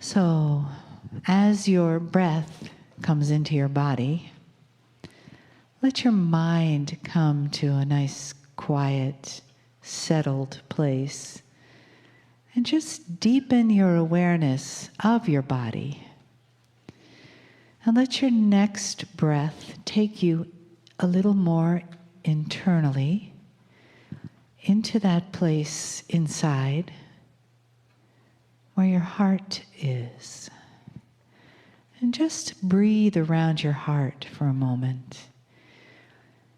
So, as your breath comes into your body, let your mind come to a nice, quiet, settled place, and just deepen your awareness of your body. And let your next breath take you a little more internally into that place inside where your heart is. And just breathe around your heart for a moment,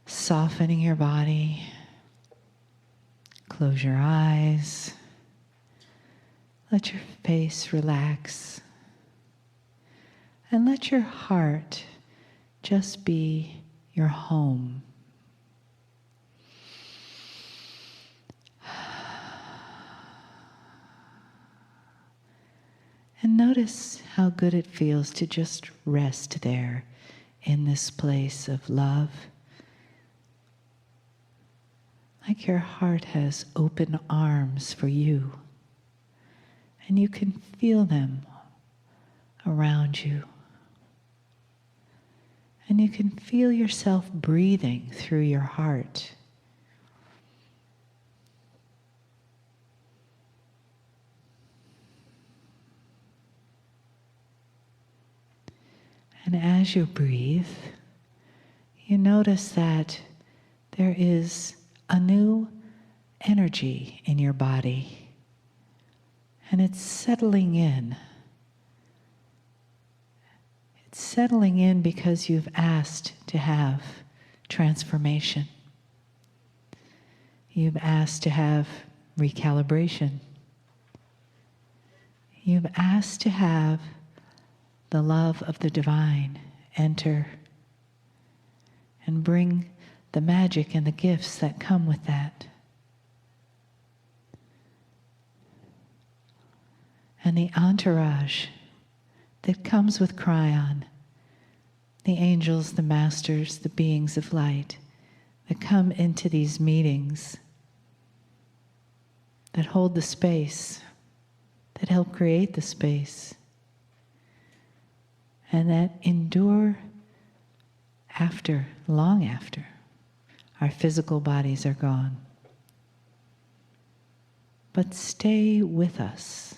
softening your body. Close your eyes. Let your face relax. And let your heart just be your home. And notice how good it feels to just rest there in this place of love. Like your heart has open arms for you, and you can feel them around you. And you can feel yourself breathing through your heart. And as you breathe, you notice that there is a new energy in your body, and it's settling in. It's settling in because you've asked to have transformation. You've asked to have recalibration. You've asked to have the love of the divine enter and bring the magic and the gifts that come with that. And the entourage that comes with Kryon, the angels, the masters, the beings of light that come into these meetings, that hold the space, that help create the space, and that endure after, long after, our physical bodies are gone. But stay with us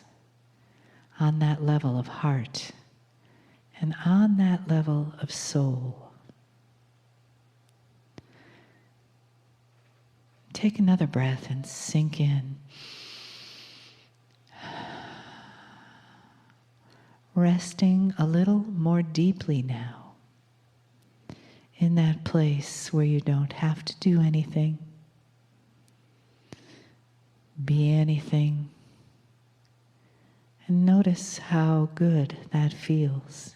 on that level of heart and on that level of soul. Take another breath and sink in. Resting a little more deeply now in that place where you don't have to do anything, be anything, and notice how good that feels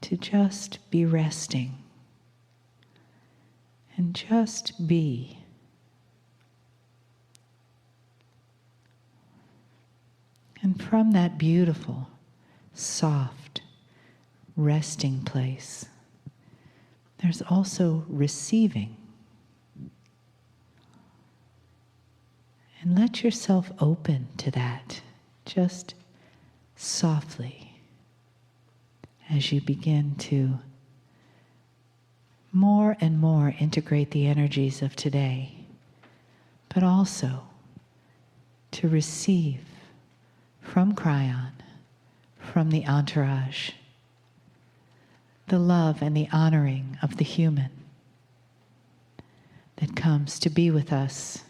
to just be resting and just be. And from that beautiful, soft, resting place, there's also receiving. And let yourself open to that, just softly, as you begin to more and more integrate the energies of today, but also to receive from Kryon, from the entourage, the love and the honoring of the human that comes to be with us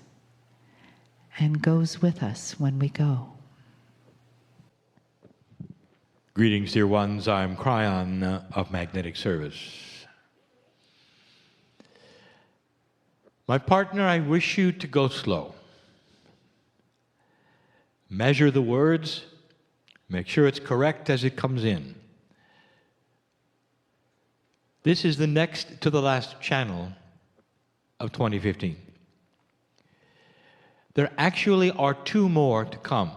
and goes with us when we go. Greetings, dear ones. I'm Kryon of Magnetic Service. My partner, I wish you to go slow. Measure the words. Make sure it's correct as it comes in. This is the next to the last channel of 2015. There actually are 2 more to come.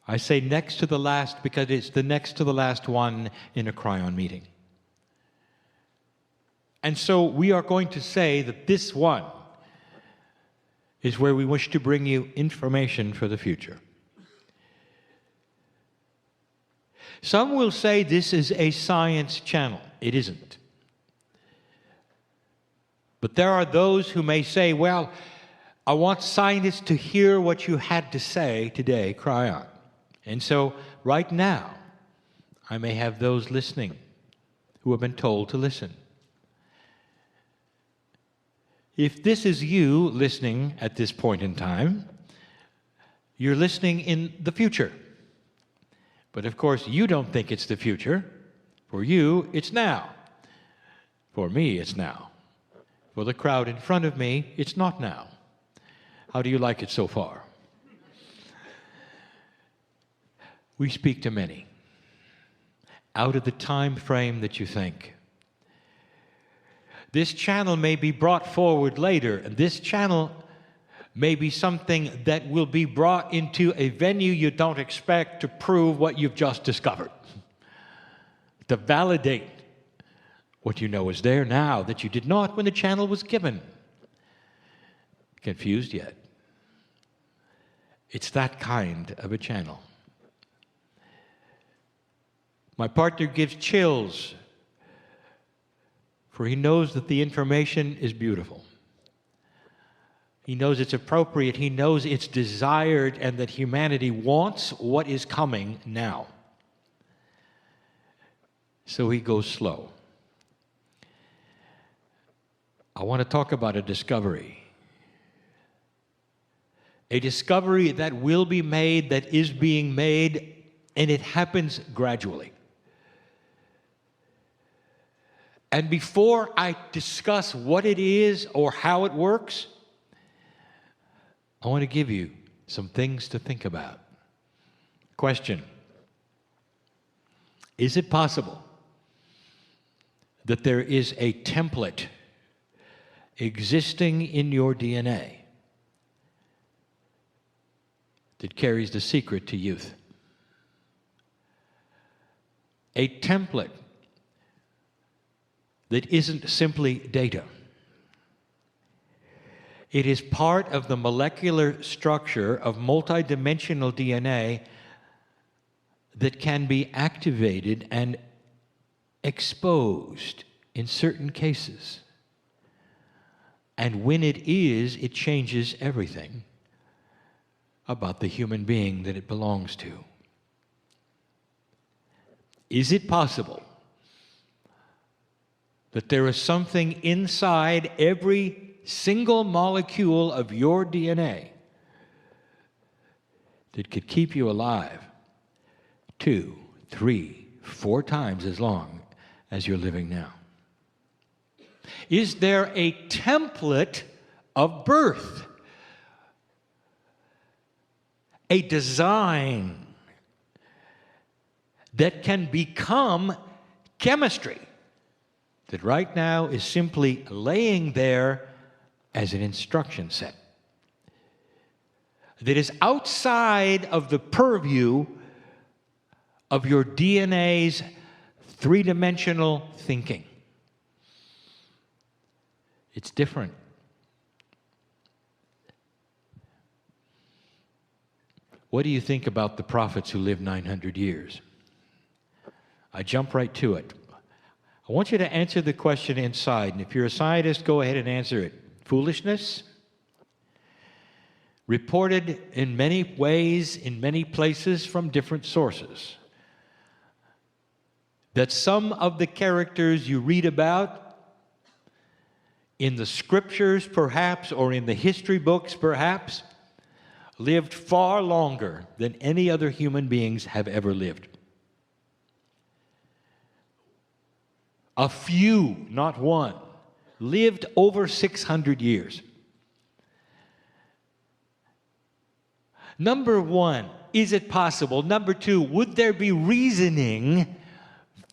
I say next to the last because it's the next to the last one in a Kryon meeting. And so we are going to say that this one is where we wish to bring you information for the future. Some will say this is a science channel. It isn't. But there are those who may say, well, I want scientists to hear what you had to say today, Kryon. And so right now, I may have those listening who have been told to listen. If this is you listening at this point in time, you're listening in the future. But of course, you don't think it's the future. For you, it's now. For me, it's now. For the crowd in front of me, it's not now. How do you like it so far? We speak to many out of the time frame that you think. This channel may be brought forward later, and this channel may be something that will be brought into a venue you don't expect to prove what you've just discovered, to validate what you know is there now that you did not when the channel was given. Confused yet? It's that kind of a channel. My partner gives chills, for he knows that the information is beautiful. He knows it's appropriate. He knows it's desired, and that humanity wants what is coming now. So he goes slow. I want to talk about a discovery. A discovery that will be made, that is being made, and it happens gradually. And before I discuss what it is or how it works, I want to give you some things to think about. Question: is it possible that there is a template existing in your DNA that carries the secret to youth? A template that isn't simply data. It is part of the molecular structure of multidimensional DNA that can be activated and exposed in certain cases. And when it is, it changes everything about the human being that it belongs to. Is it possible that there is something inside every single molecule of your DNA that could keep you alive 2, 3, 4 times as long as you're living now? Is there a template of birth? A design that can become chemistry that right now is simply laying there as an instruction set, that is outside of the purview of your DNA's three-dimensional thinking? It's different. What do you think about the prophets who lived 900 years? I jump right to it. I want you to answer the question inside, and if you're a scientist, go ahead and answer it. Foolishness? Reported in many ways, in many places, from different sources, that some of the characters you read about in the scriptures, perhaps, or in the history books, perhaps, lived far longer than any other human beings have ever lived. A few, not one, lived over 600 years. Number one, is it possible? Number two, would there be reasoning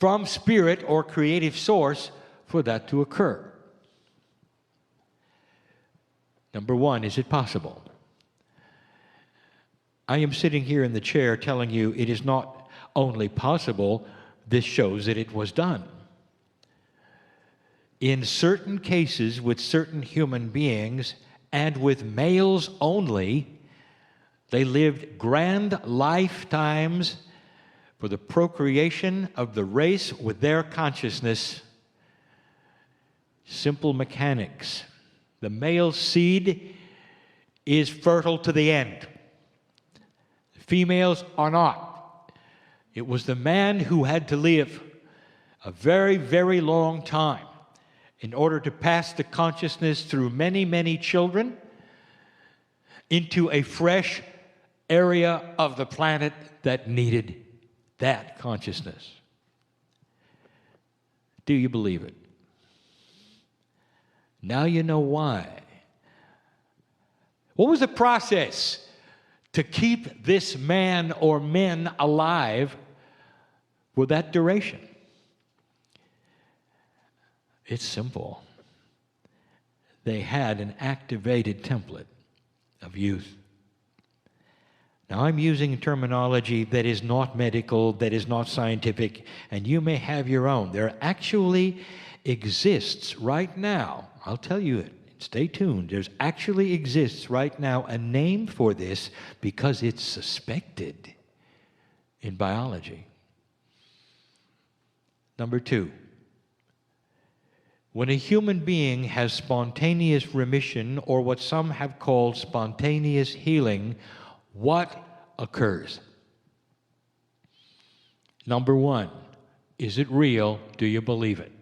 from spirit or creative source for that to occur? Number one, is it possible? I am sitting here in the chair telling you it is not only possible, this shows that it was done. In certain cases with certain human beings and with males only, they lived grand lifetimes for the procreation of the race with their consciousness. Simple mechanics. The male seed is fertile to the end. The females are not. It was the man who had to live a very, very long time in order to pass the consciousness through many, many children into a fresh area of the planet that needed that consciousness. Do you believe it? Now you know why. What was the process to keep this man or men alive for that duration? It's simple. They had an activated template of youth. Now, I'm using terminology that is not medical, that is not scientific, and you may have your own. There actually exists right now, I'll tell you it, stay tuned, there actually exists right now a name for this because it's suspected in biology. Number 2, when a human being has spontaneous remission, or what some have called spontaneous healing, what occurs? Number 1, is it real? Do you believe it?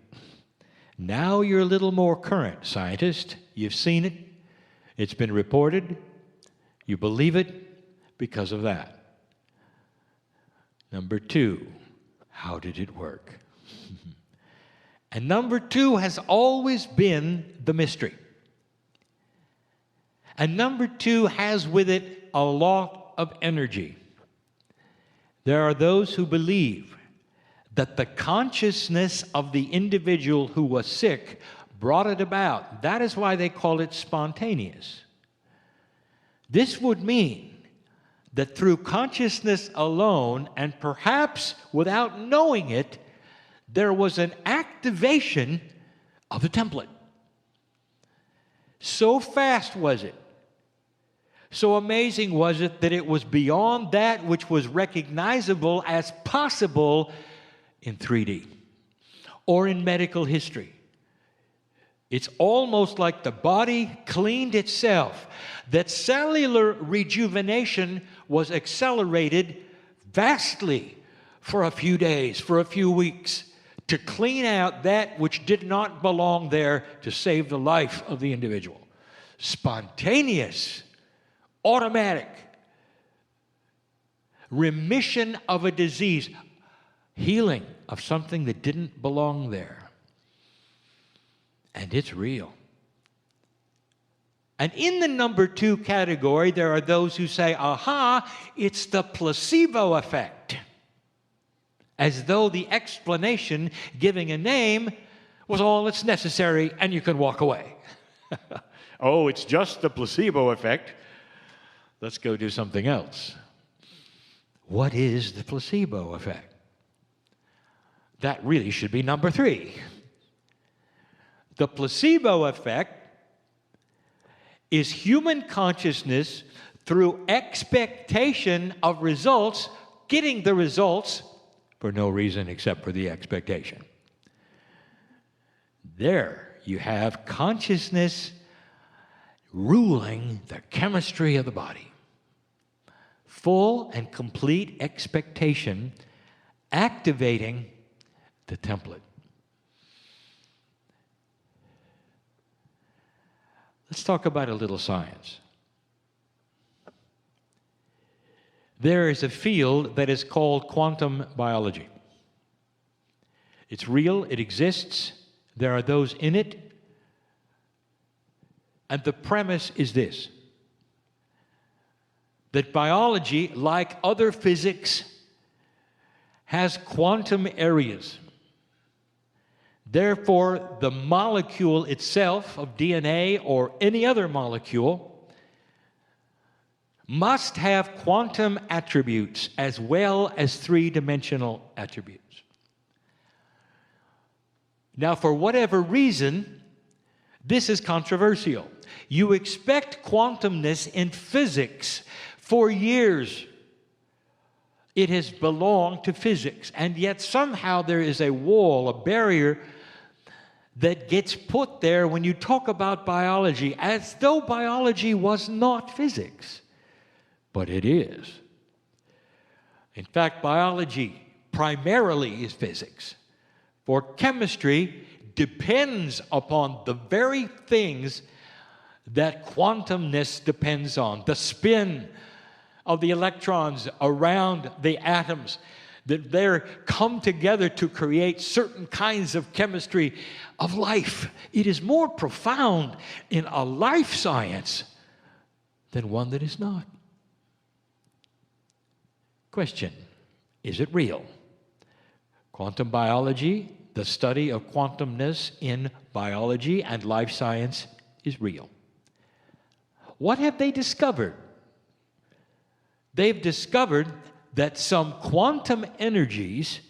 Now you're a little more current, scientist. You've seen it. It's been reported. You believe it because of that. Number 2, how did it work? And number 2 has always been the mystery. And number 2 has with it a lot of energy. There are those who believe that the consciousness of the individual who was sick brought it about. That is why they call it spontaneous. This would mean that through consciousness alone, and perhaps without knowing it, there was an activation of the template. So fast was it, so amazing was it, that it was beyond that which was recognizable as possible in 3D or in medical history. It's almost like the body cleaned itself, that cellular rejuvenation was accelerated vastly for a few days, for a few weeks, to clean out that which did not belong there to save the life of the individual. Spontaneous, automatic remission of a disease, healing of something that didn't belong there. And it's real. And in the number 2 category, there are those who say, aha, it's the placebo effect. As though the explanation, giving a name, was all that's necessary and you can walk away. Oh, it's just the placebo effect. Let's go do something else. What is the placebo effect? That really should be number 3. The placebo effect is human consciousness through expectation of results, getting the results for no reason except for the expectation. There you have consciousness ruling the chemistry of the body. Full and complete expectation activating the template. Let's talk about a little science. There is a field that is called quantum biology. It's real, it exists, there are those in it, and the premise is this: that biology, like other physics, has quantum areas. Therefore, the molecule itself of DNA or any other molecule must have quantum attributes as well as 3-dimensional attributes. Now, for whatever reason, this is controversial. You expect quantumness in physics for years. It has belonged to physics, and yet somehow there is a wall, a barrier that gets put there when you talk about biology, as though biology was not physics. But it is. In fact, biology primarily is physics, for chemistry depends upon the very things that quantumness depends on, the spin of the electrons around the atoms, that they come together to create certain kinds of chemistry of life. It is more profound in a life science than one that is not. Question: is it real? Quantum biology, the study of quantumness in biology and life science, is real. What have they discovered? They've discovered that some quantum energies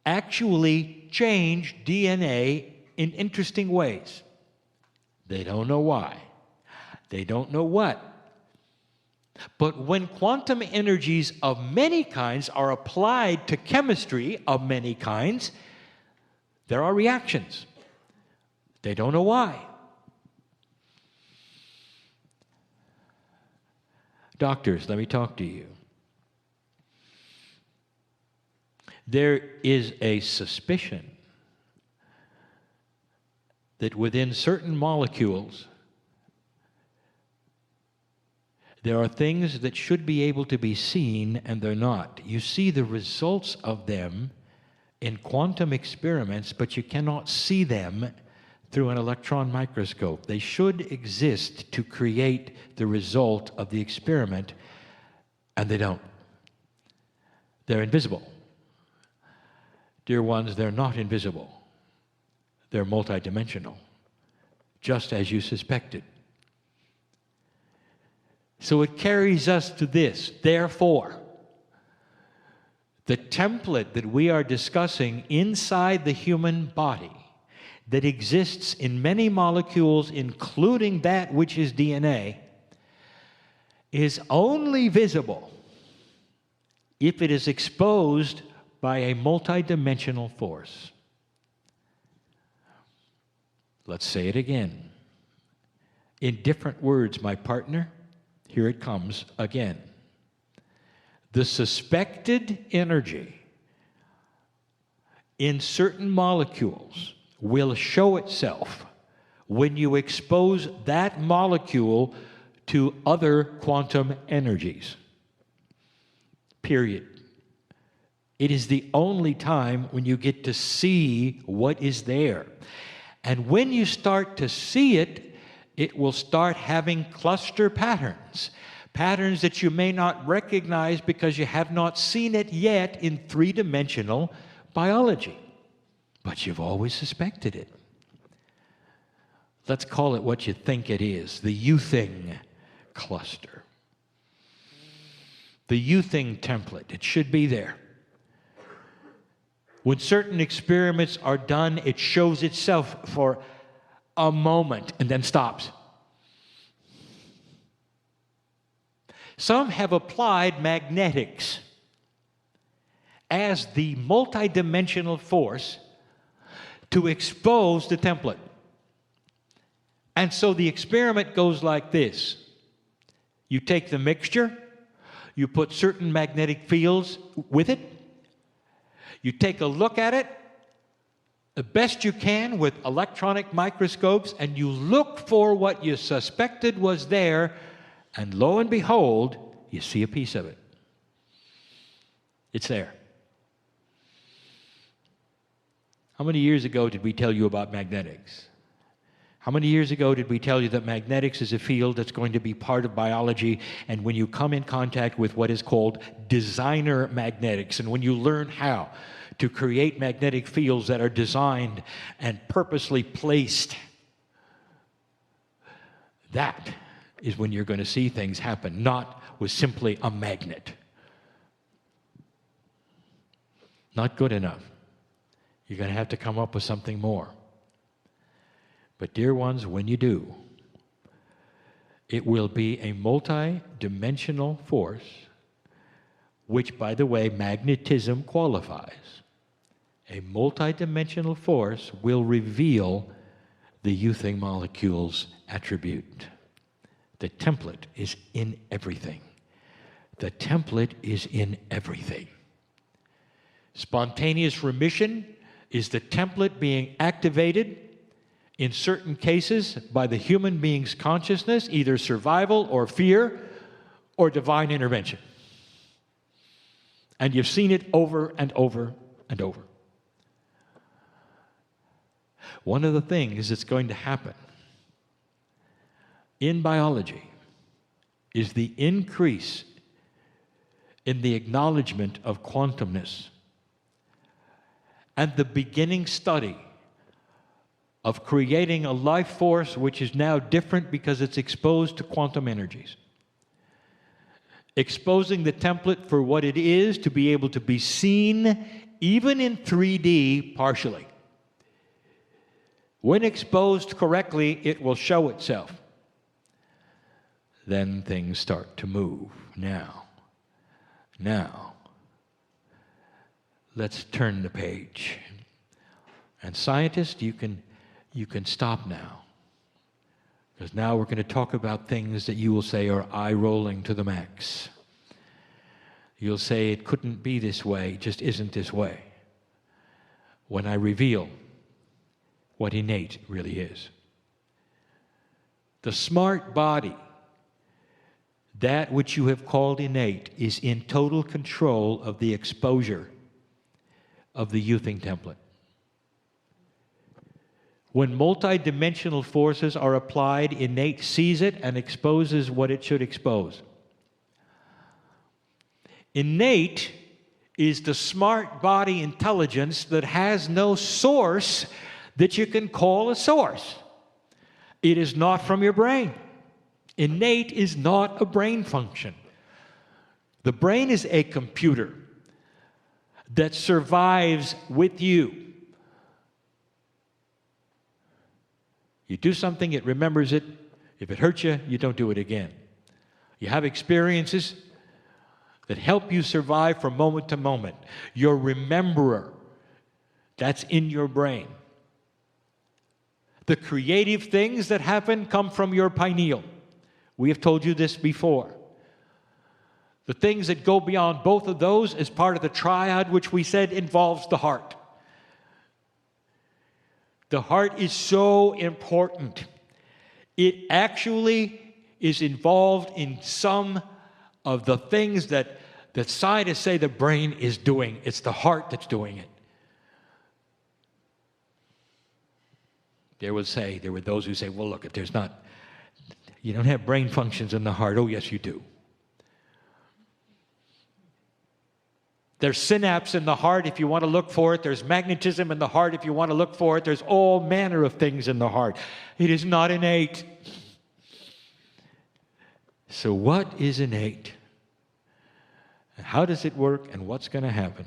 actually change DNA in interesting ways. They don't know why. They don't know what. But when quantum energies of many kinds are applied to chemistry of many kinds, there are reactions. They don't know why. Doctors, let me talk to you. There is a suspicion that within certain molecules, there are things that should be able to be seen and they're not. You see the results of them in quantum experiments, but you cannot see them through an electron microscope. They should exist to create the result of the experiment, and they don't. They're invisible. Dear ones, they're not invisible. They're multidimensional, just as you suspected. So it carries us to this. Therefore, the template that we are discussing inside the human body that exists in many molecules, including that which is DNA, is only visible if it is exposed by a multidimensional force. Let's say it again. In different words, my partner, here it comes again. The suspected energy in certain molecules will show itself when you expose that molecule to other quantum energies. Period. It is the only time when you get to see what is there. And when you start to see it, it will start having cluster patterns. Patterns that you may not recognize because you have not seen it yet in three-dimensional biology. But you've always suspected it. Let's call it what you think it is, the U-thing cluster. The U-thing template, it should be there. When certain experiments are done, it shows itself for a moment and then stops. Some have applied magnetics as the multidimensional force to expose the template. And so the experiment goes like this. You take the mixture, you put certain magnetic fields with it, you take a look at it the best you can with electronic microscopes, and you look for what you suspected was there, and lo and behold, you see a piece of it. It's there. How many years ago did we tell you about magnetics? How many years ago did we tell you that magnetics is a field that's going to be part of biology, and when you come in contact with what is called designer magnetics, and when you learn how to create magnetic fields that are designed and purposely placed, that is when you're going to see things happen, not with simply a magnet. Not good enough. You're going to have to come up with something more. But dear ones, when you do, it will be a multi-dimensional force which, by the way, magnetism qualifies. A multidimensional force will reveal the you-thing molecule's attribute. The template is in everything. The template is in everything. Spontaneous remission is the template being activated in certain cases by the human being's consciousness, either survival or fear or divine intervention. And you've seen it over and over and over. One of the things that's going to happen in biology is the increase in the acknowledgement of quantumness and the beginning study of creating a life force which is now different because it's exposed to quantum energies. Exposing the template for what it is to be able to be seen even in 3D partially. When exposed correctly, it will show itself. Then things start to move. Now, let's turn the page. And scientists, you can stop now. Because now we're going to talk about things that you will say are eye-rolling to the max. You'll say it couldn't be this way, it just isn't this way. When I reveal what innate really is. The smart body, that which you have called innate, is in total control of the exposure of the you-thing template. When multidimensional forces are applied, innate sees it and exposes what it should expose. Innate is the smart body intelligence that has no source that you can call a source. It is not from your brain. Innate is not a brain function. The brain is a computer that survives with you. You do something, it remembers it. If it hurts you, you don't do it again. You have experiences that help you survive from moment to moment. Your rememberer, that's in your brain. The creative things that happen come from your pineal. We have told you this before. The things that go beyond both of those is part of the triad, which we said involves the heart. The heart is so important. It actually is involved in some of the things that scientists say the brain is doing. It's the heart that's doing it. There were those who say, well, look, if there's not, you don't have brain functions in the heart. Oh, yes, you do. There's synapse in the heart if you want to look for it. There's magnetism in the heart if you want to look for it. There's all manner of things in the heart. It is not innate. So what is innate? How does it work and what's going to happen?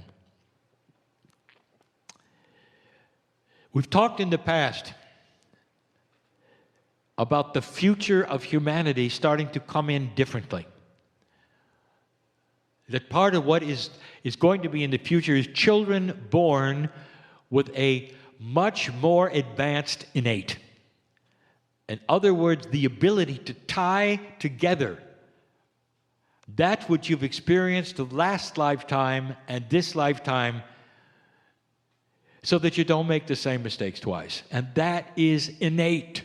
We've talked in the past about the future of humanity starting to come in differently. That part of what is going to be in the future is children born with a much more advanced innate. In other words, the ability to tie together that which you've experienced the last lifetime and this lifetime so that you don't make the same mistakes twice. And that is innate.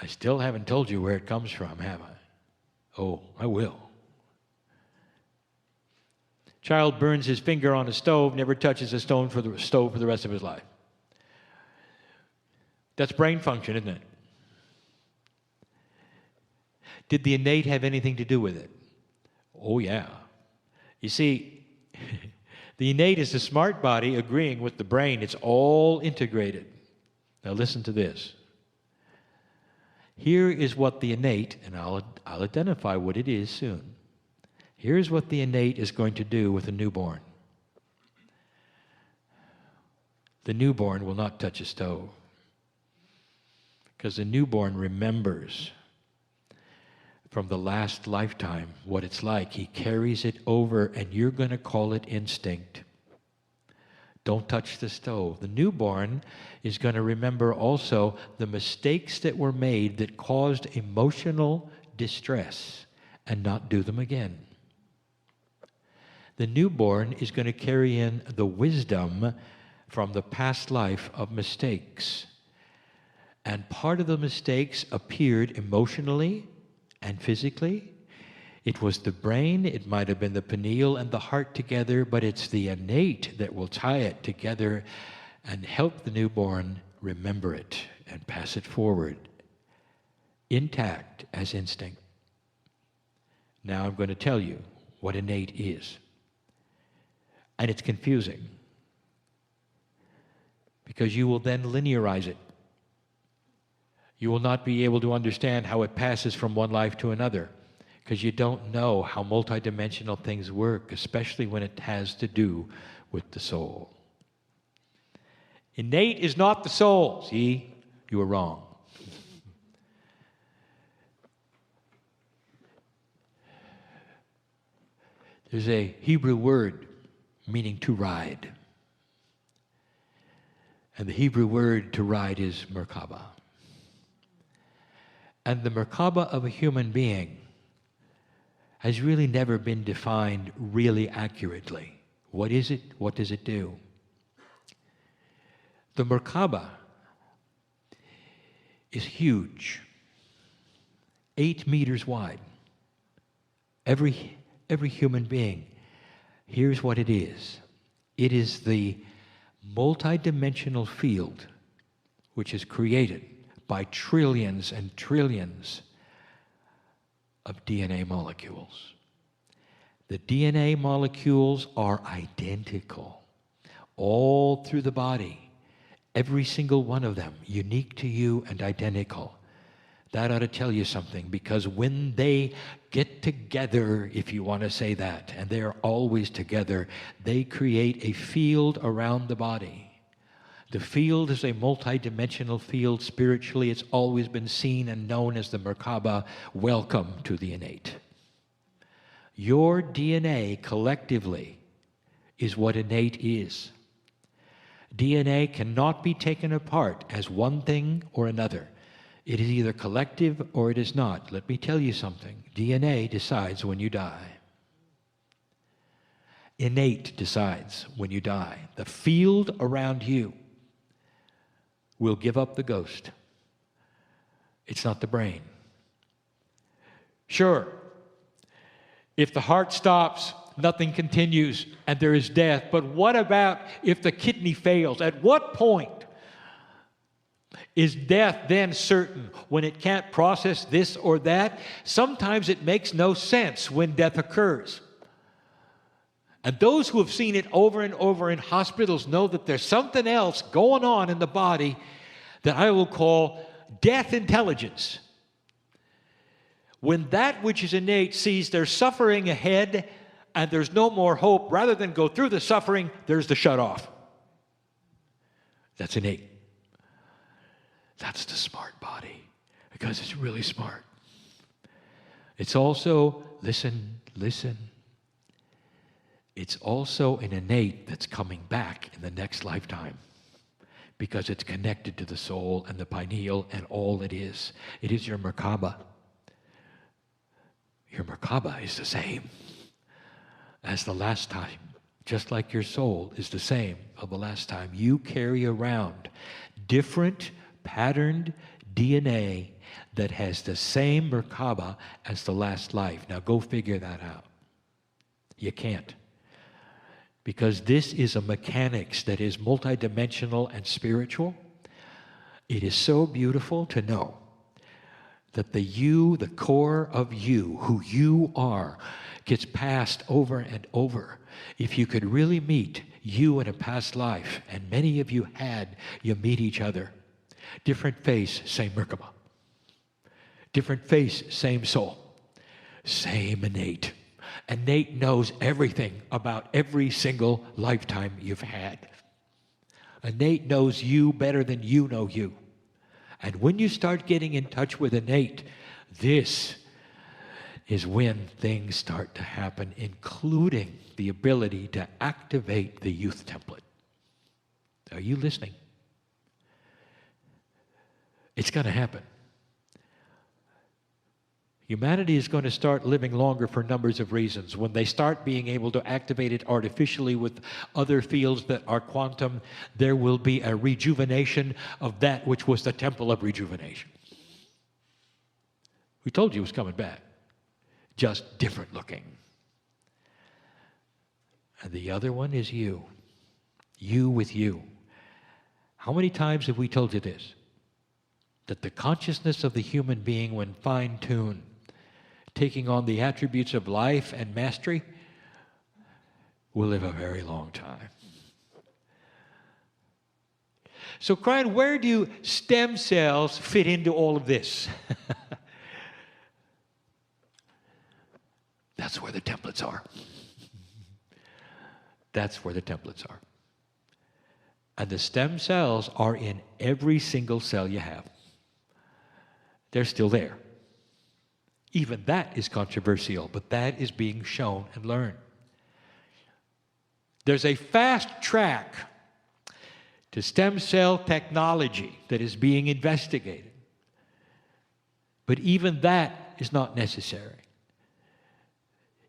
I still haven't told you where it comes from, have I? Oh, I will. Child burns his finger on a stove, never touches a stove for the rest of his life. That's brain function, isn't it? Did the innate have anything to do with it? Oh, yeah. You see, the innate is the smart body agreeing with the brain. It's all integrated. Now listen to this. Here is what the innate, and I'll identify what it is soon. Here's what the innate is going to do with a newborn. The newborn will not touch a stove because the newborn remembers from the last lifetime what it's like. He carries it over, and you're going to call it instinct. Don't touch the stove. The newborn is going to remember also the mistakes that were made that caused emotional distress and not do them again. The newborn is going to carry in the wisdom from the past life of mistakes. And part of the mistakes appeared emotionally and physically. It was the brain, it might have been the pineal and the heart together, but it's the innate that will tie it together and help the newborn remember it and pass it forward, intact as instinct. Now I'm going to tell you what innate is. And it's confusing, because you will then linearize it. You will not be able to understand how it passes from one life to another, because you don't know how multidimensional things work, especially when it has to do with the soul. Innate is not the soul. See, you were wrong. There's a Hebrew word meaning to ride. And the Hebrew word to ride is Merkaba. And the Merkaba of a human being has really never been defined really accurately. What is it? What does it do? The Merkaba is huge, 8 meters wide. Every human being, here's what it is. It is the multidimensional field which is created by trillions and trillions of DNA molecules. The DNA molecules are identical all through the body, every single one of them, unique to you and identical. That ought to tell you something, because when they get together, if you want to say that, and they're always together, they create a field around the body. The field is a multidimensional field. Spiritually, it's always been seen and known as the Merkaba. Welcome to the innate. Your DNA collectively is what innate is. DNA cannot be taken apart as one thing or another. It is either collective or it is not. Let me tell you something. DNA decides when you die. Innate decides when you die. The field around you will give up the ghost. It's not the brain. Sure, if the heart stops, nothing continues and there is death. But what about if the kidney fails? At what point is death then certain, when it can't process this or that? Sometimes it makes no sense when death occurs. And those who have seen it over and over in hospitals know that there's something else going on in the body that I will call death intelligence. When that which is innate sees there's suffering ahead and there's no more hope, rather than go through the suffering, there's the shut off. That's innate. That's the smart body, because it's really smart. It's also, listen, it's also an innate that's coming back in the next lifetime, because it's connected to the soul and the pineal and all it is. It is your Merkaba. Your Merkaba is the same as the last time, just like your soul is the same of the last time. You carry around different patterned DNA that has the same Merkaba as the last life. Now go figure that out. You can't. Because this is a mechanics that is multidimensional and spiritual. It is so beautiful to know that the you, the core of you, who you are, gets passed over and over. If you could really meet you in a past life, and many of you had, you meet each other. Different face, same Merkaba. Different face, same soul. Same innate. Innate knows everything about every single lifetime you've had. Innate knows you better than you know you. And when you start getting in touch with innate, this is when things start to happen, including the ability to activate the youth template. Are you listening? It's going to happen. Humanity is going to start living longer for numbers of reasons. When they start being able to activate it artificially with other fields that are quantum, there will be a rejuvenation of that which was the temple of rejuvenation. We told you it was coming back, just different looking. And the other one is you. You with you. How many times have we told you this? That the consciousness of the human being, when fine-tuned, taking on the attributes of life and mastery, will live a very long time. So, Kryon, where do stem cells fit into all of this? That's where the templates are. That's where the templates are. And the stem cells are in every single cell you have. They're still there. Even that is controversial, but that is being shown and learned. There's a fast track to stem cell technology that is being investigated. But even that is not necessary.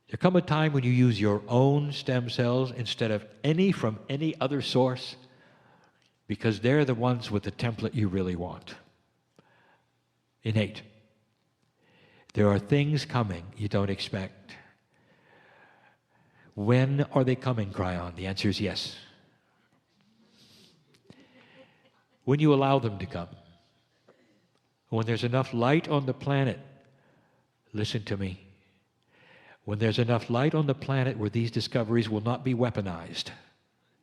There come a time when you use your own stem cells instead of any from any other source, because they're the ones with the template you really want. Innate. There are things coming you don't expect. When are they coming, Kryon? The answer is yes. When you allow them to come. When there's enough light on the planet, listen to me. When there's enough light on the planet where these discoveries will not be weaponized,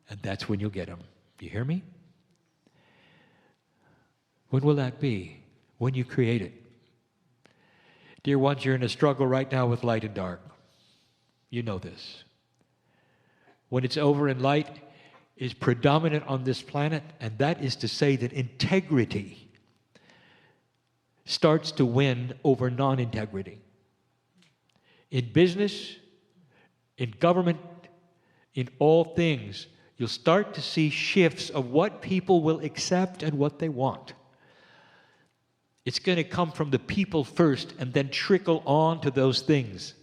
and that's when you'll get them. Do you hear me? When will that be? When you create it. Dear ones, you're in a struggle right now with light and dark. You know this. When it's over and light is predominant on this planet, and that is to say that integrity starts to win over non-integrity. In business, in government, in all things, you'll start to see shifts of what people will accept and what they want. It's going to come from the people first and then trickle on to those things.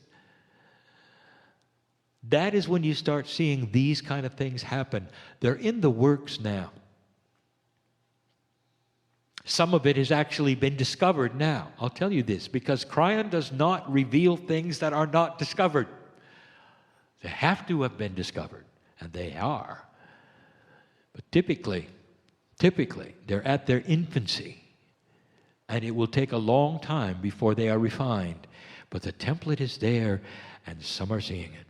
That is when you start seeing these kind of things happen. They're in the works now. Some of it has actually been discovered now. I'll tell you this, because Kryon does not reveal things that are not discovered. They have to have been discovered, and they are. But typically, they're at their infancy. And it will take a long time before they are refined. But the template is there, and some are seeing it.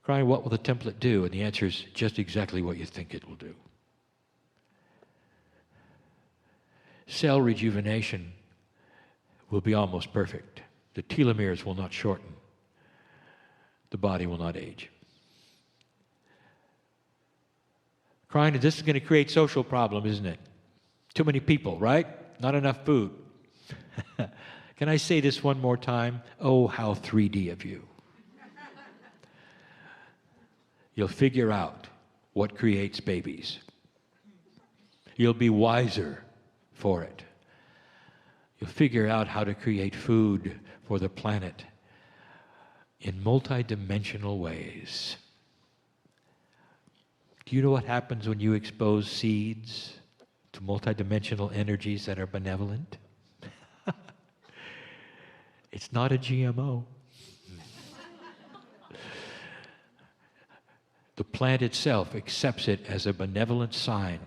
Kryon, what will the template do? And the answer is just exactly what you think it will do. Cell rejuvenation will be almost perfect. The telomeres will not shorten. The body will not age. Kryon, this is going to create social problem, isn't it? Too many people, right? Not enough food. Can I say this one more time? Oh, how 3D of you. You'll figure out what creates babies. You'll be wiser for it. You'll figure out how to create food for the planet in multidimensional ways. Do you know what happens when you expose seeds to multidimensional energies that are benevolent? It's not a GMO. The plant itself accepts it as a benevolent sign.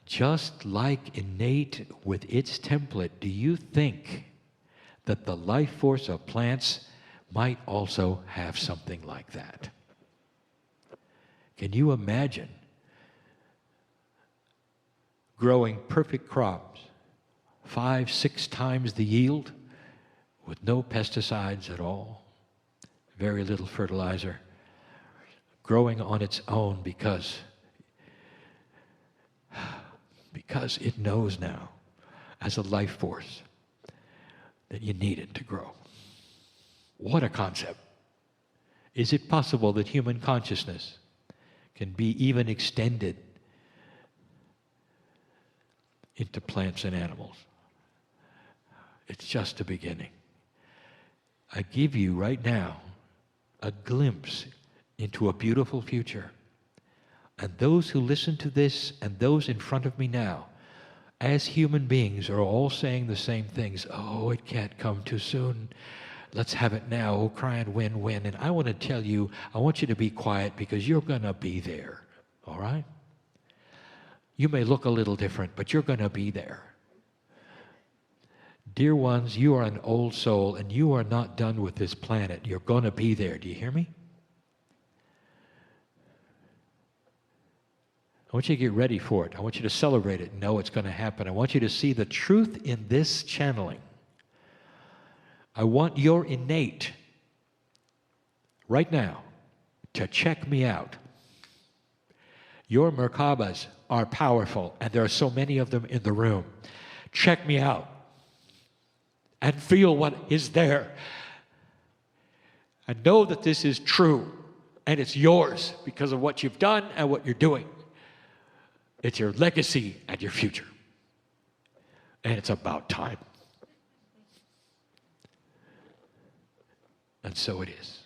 Just like innate with its template, do you think that the life force of plants might also have something like that? Can you imagine growing perfect crops, 5-6 times the yield, with no pesticides at all, very little fertilizer, growing on its own because it knows now, as a life force, that you need it to grow. What a concept. Is it possible that human consciousness can be even extended into plants and animals? It's just the beginning. I give you right now a glimpse into a beautiful future. And those who listen to this and those in front of me now, as human beings, are all saying the same things. Oh, it can't come too soon. Let's have it now. Oh, Kryon, when? And I want to tell you, I want you to be quiet because you're going to be there. All right? You may look a little different, but you're going to be there. Dear ones, you are an old soul and you are not done with this planet. You're going to be there. Do you hear me? I want you to get ready for it. I want you to celebrate it and know it's going to happen. I want you to see the truth in this channeling. I want your innate, right now, to check me out. Your Merkabas are powerful, and there are so many of them in the room. Check me out and feel what is there. And know that this is true, and it's yours because of what you've done and what you're doing. It's your legacy and your future. And it's about time. And so it is.